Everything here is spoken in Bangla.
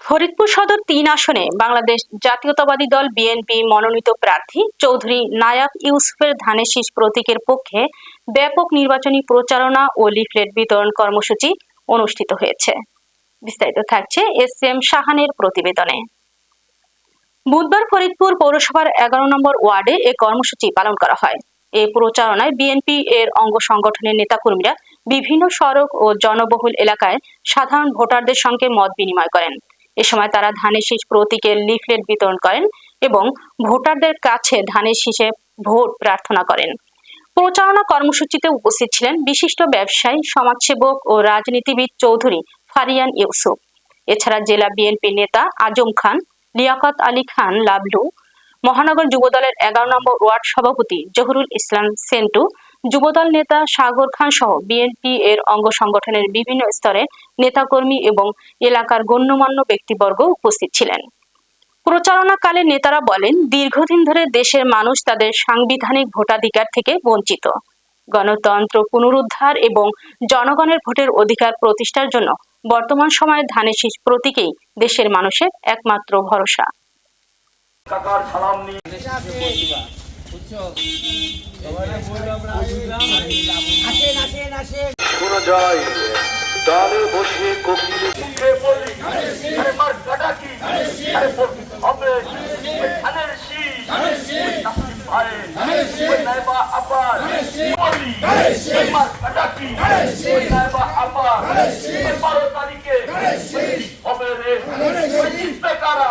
ফরিদপুর সদর ৩ আসনে বাংলাদেশ জাতীয়তাবাদী দল বিএনপি মনোনীত প্রার্থী চৌধুরী নায়াব ইউসুফের ধানের শীষ প্রতীকের পক্ষে ব্যাপক নির্বাচনী প্রচারণা ও লিফলেট বিতরণ কর্মসূচি অনুষ্ঠিত হয়েছে। বিস্তারিত থাকছে এস.এম. শাহানের প্রতিবেদনে। বুধবার ফরিদপুর পৌরসভার ১১ নম্বর ওয়ার্ডে এ কর্মসূচি পালন করা হয়। এই প্রচারণায় বিএনপি এর অঙ্গ সংগঠনের নেতাকর্মীরা বিভিন্ন সড়ক ও জনবহুল এলাকায় সাধারণ ভোটারদের সঙ্গে মত বিনিময় করেন। এ সময় তারা ধানের শীষ প্রতীকের লিফলেট বিতরণ করেন এবং ভোটারদের কাছে ধানের শীষে ভোট প্রার্থনা করেন। প্রচারণা কর্মসূচিতে উপস্থিত ছিলেন বিশিষ্ট ব্যবসায়ী, সমাজসেবক ও রাজনীতিবিদ চৌধুরী ফারিয়ান ইউসুফ। এছাড়া জেলা বিএনপি নেতা আজম খান, লিয়াকত আলী খান লাবলু, মহানগর যুবদলের ১১ নম্বর ওয়ার্ড সভাপতি জহুরুল ইসলাম সেন্টু, যুবদল নেতা সাগর খান সহ বিএনপি এর অঙ্গ সংগঠনের বিভিন্ন স্তরের নেতাকর্মী এবং এলাকার গণ্যমান্য ব্যক্তিবর্গ উপস্থিত ছিলেন। প্রচারণাকালে নেতারা বলেন, দীর্ঘদিন ধরে দেশের মানুষ তাদের সাংবিধানিক ভোটাধিকার থেকে বঞ্চিত। গণতন্ত্র পুনরুদ্ধার এবং জনগণের ভোটের অধিকার প্রতিষ্ঠার জন্য বর্তমান সময়ে ধানের শীষ প্রতীকেই দেশের মানুষের একমাত্র ভরসা। শোনা যায় ডালে বসে কোকিলে মুখে বলি আরে মার কাটা কি আরে হবে ধানের শীষ ভাই নাইবা আবার বলি মার কাটা কি নাইবা আবার 12 তারিখে হবে রে কারা